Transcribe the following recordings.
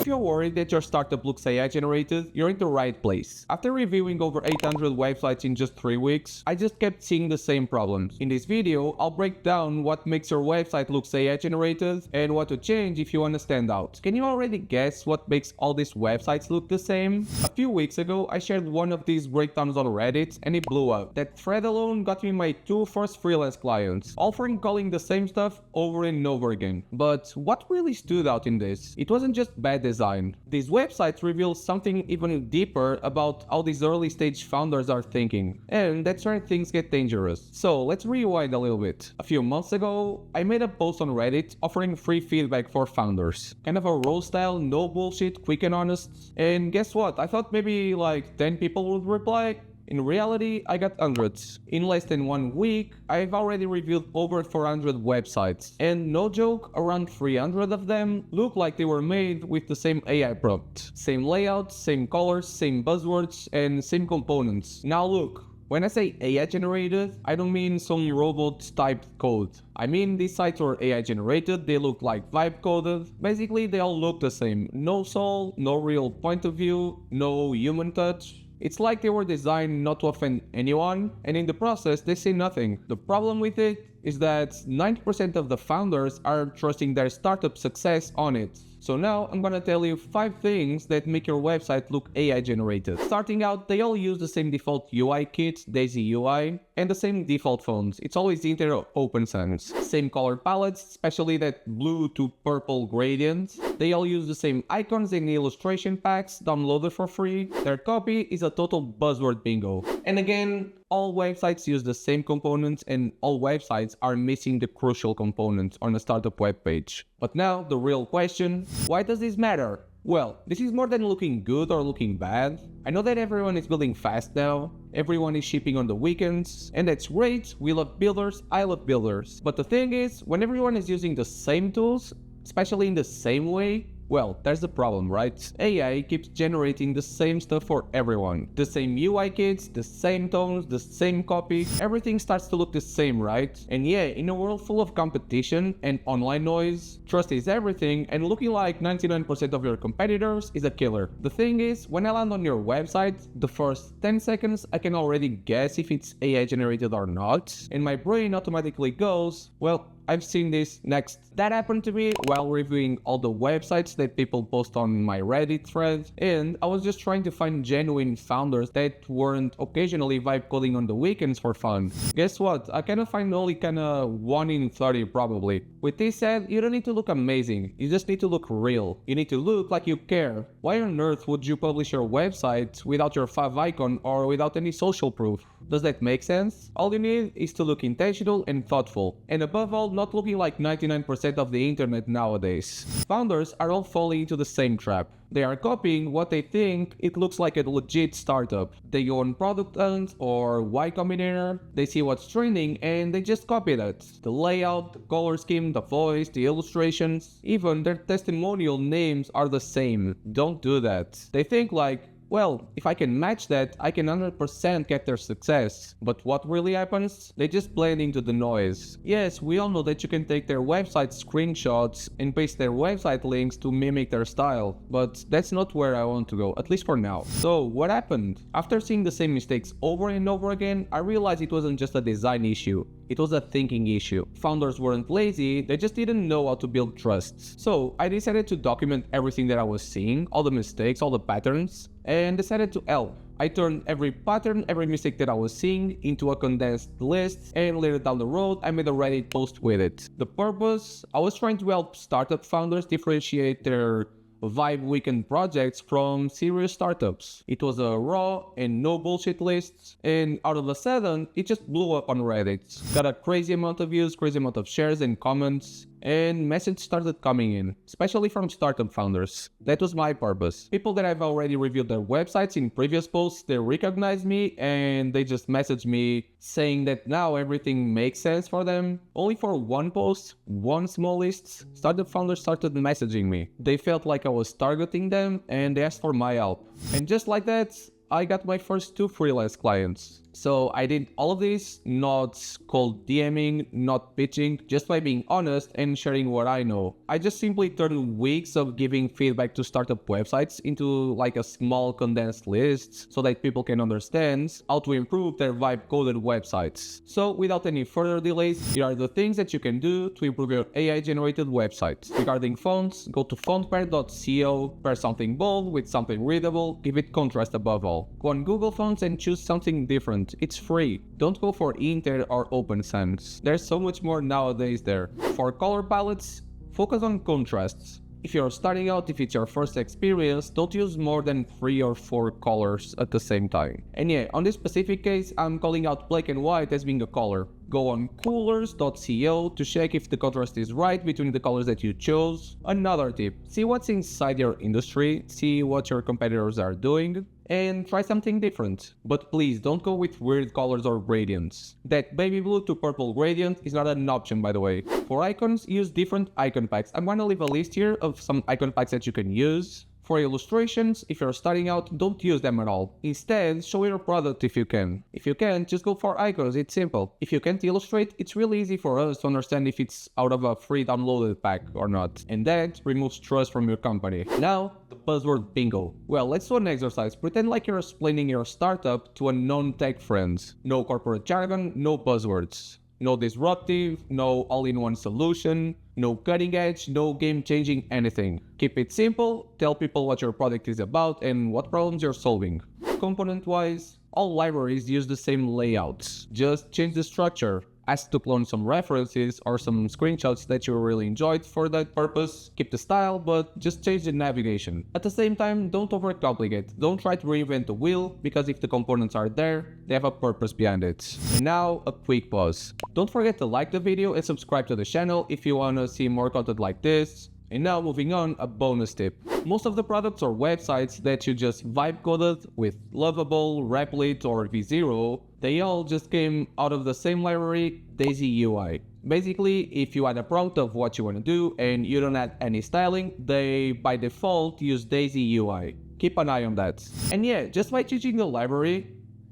If you're worried that your startup looks AI generated, you're in the right place. After reviewing over 800 websites in just 3 weeks, I just kept seeing the same problems. In this video, I'll break down what makes your website look AI generated and what to change if you want to stand out. Can you already guess what makes all these websites look the same? A few weeks ago, I shared one of these breakdowns on Reddit and it blew up. That thread alone got me my 2 first freelance clients, offering calling the same stuff over and over again. But what really stood out in this? It wasn't just bad design. These websites reveal something even deeper about how these early stage founders are thinking. And that's where things get dangerous. So let's rewind a little bit. A few months ago, I made a post on Reddit offering free feedback for founders. Kind of a raw style, no bullshit, quick and honest. And guess what? I thought maybe like 10 people would reply. In reality, I got hundreds. In less than 1 week, I've already reviewed over 400 websites. And no joke, around 300 of them look like they were made with the same AI prompt. Same layout, same colors, same buzzwords, and same components. Now look, when I say AI generated, I don't mean some robot typed code. I mean these sites were AI generated, they look like vibe coded. Basically they all look the same. No soul, no real point of view, no human touch. It's like they were designed not to offend anyone, and in the process they say nothing. The problem with it is that 90% of the founders are trusting their startup success on it. So now I'm gonna tell you 5 things that make your website look AI generated. Starting out, they all use the same default UI kit, Daisy UI, and the same default fonts. It's always Inter Open Sans. Same color palettes, especially that blue to purple gradient. They all use the same icons and illustration packs downloaded for free. Their copy is a total buzzword bingo. And again, all websites use the same components and all websites are missing the crucial components on a startup web page. But now, the real question, why does this matter? Well, this is more than looking good or looking bad. I know that everyone is building fast now, everyone is shipping on the weekends, and that's great, we love builders, I love builders. But the thing is, when everyone is using the same tools, especially in the same way, well, there's the problem, right? AI keeps generating the same stuff for everyone. The same UI kits, the same tones, the same copy. Everything starts to look the same, right? And yeah, in a world full of competition and online noise, trust is everything, and looking like 99% of your competitors is a killer. The thing is, when I land on your website, the first 10 seconds I can already guess if it's AI generated or not, and my brain automatically goes, well, I've seen this, next. That happened to me while reviewing all the websites that people post on my Reddit thread, and I was just trying to find genuine founders that weren't occasionally vibe coding on the weekends for fun. Guess what? I kinda find only kinda 1 in 30 probably. With this said, you don't need to look amazing, you just need to look real. You need to look like you care. Why on earth would you publish your website without your fav icon or without any social proof? Does that make sense? All you need is to look intentional and thoughtful, and above all, not looking like 99% of the internet nowadays. Founders are all falling into the same trap. They are copying what they think it looks like a legit startup. They go on Product Hunt or Y Combinator, they see what's trending and they just copy that. The layout, the color scheme, the voice, the illustrations, even their testimonial names are the same. Don't do that. They think like, well, if I can match that, I can 100% get their success. But what really happens? They just blend into the noise. Yes, we all know that you can take their website screenshots and paste their website links to mimic their style, but that's not where I want to go, at least for now. So, what happened? After seeing the same mistakes over and over again, I realized it wasn't just a design issue. It was a thinking issue. Founders weren't lazy, they just didn't know how to build trust. So, I decided to document everything that I was seeing, all the mistakes, all the patterns, and decided to help. I turned every pattern, every mistake that I was seeing into a condensed list, and later down the road, I made a Reddit post with it. The purpose? I was trying to help startup founders differentiate their vibe weekend projects from serious startups. It was a raw and no bullshit list, and out of a sudden, it just blew up on Reddit. Got a crazy amount of views, crazy amount of shares and comments, and messages started coming in, especially from startup founders. That was my purpose. People that I've already reviewed their websites in previous posts, they recognized me and they just messaged me saying that now everything makes sense for them. Only for one post, one small list, startup founders started messaging me. They felt like I was targeting them and they asked for my help. And just like that, I got my first 2 freelance clients. So I did all of this not cold DMing, not pitching, just by being honest and sharing what I know. I just simply turned weeks of giving feedback to startup websites into like a small condensed list so that people can understand how to improve their vibe coded websites. So without any further delays, here are the things that you can do to improve your AI generated website. Regarding fonts, go to fontpair.co, pair something bold with something readable, give it contrast above all. Go on Google Fonts and choose something different. It's free. Don't go for Inter or Open Sans. There's so much more nowadays there. For color palettes, focus on contrasts. If you're starting out, if it's your first experience, don't use more than 3 or 4 colors at the same time. And yeah, on this specific case, I'm calling out black and white as being a color. Go on coolers.co to check if the contrast is right between the colors that you chose. Another tip, see what's inside your industry, see what your competitors are doing, and try something different. But please don't go with weird colors or gradients. That baby blue to purple gradient is not an option, by the way. For icons, use different icon packs. I'm gonna leave a list here of some icon packs that you can use. For illustrations, if you're starting out, don't use them at all. Instead, show your product if you can. If you can't, just go for icons, it's simple. If you can't illustrate, it's really easy for us to understand if it's out of a free downloaded pack or not. And that removes trust from your company. Now, the buzzword bingo. Well, let's do an exercise. Pretend like you're explaining your startup to a non-tech friend. No corporate jargon, no buzzwords. No disruptive, no all-in-one solution, no cutting edge, no game-changing anything. Keep it simple, tell people what your product is about and what problems you're solving. Component-wise, all libraries use the same layouts. Just change the structure. Ask to clone some references or some screenshots that you really enjoyed for that purpose. Keep the style, but just change the navigation. At the same time, don't overcomplicate. Don't try to reinvent the wheel, because if the components are there, they have a purpose behind it. And now, a quick pause. Don't forget to like the video and subscribe to the channel if you wanna see more content like this. And now moving on, a bonus tip. Most of the products or websites that you just vibe coded with Lovable, Replit or V0, they all just came out of the same library, Daisy UI. Basically, if you add a prompt of what you want to do and you don't add any styling, they by default use Daisy UI. Keep an eye on that. And yeah, just by changing the library,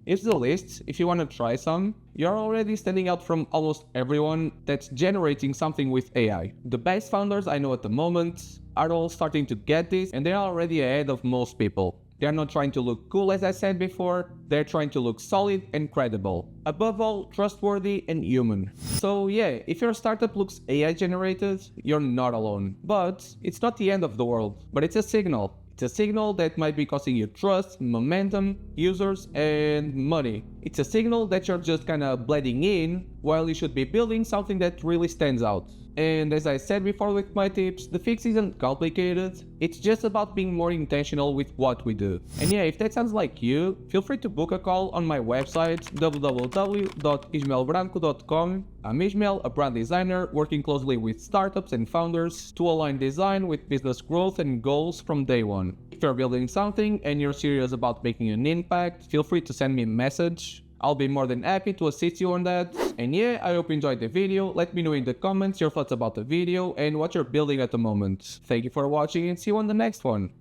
here's the list. If you want to try some, you're already standing out from almost everyone that's generating something with AI. The best founders I know at the moment are all starting to get this, and they're already ahead of most people. They're not trying to look cool, as I said before, they're trying to look solid and credible. Above all, trustworthy and human. So yeah, if your startup looks AI generated, you're not alone. But it's not the end of the world, but it's a signal. It's a signal that might be costing you trust, momentum, users, and money. It's a signal that you're just kinda blending in, while you should be building something that really stands out. And as I said before with my tips, the fix isn't complicated, it's just about being more intentional with what we do. And yeah, if that sounds like you, feel free to book a call on my website www.ismaelbranco.com. I'm Ismael, a brand designer working closely with startups and founders to align design with business growth and goals from day one. If you're building something and you're serious about making an impact, feel free to send me a message. I'll be more than happy to assist you on that. And yeah, I hope you enjoyed the video. Let me know in the comments your thoughts about the video and what you're building at the moment. Thank you for watching and see you on the next one.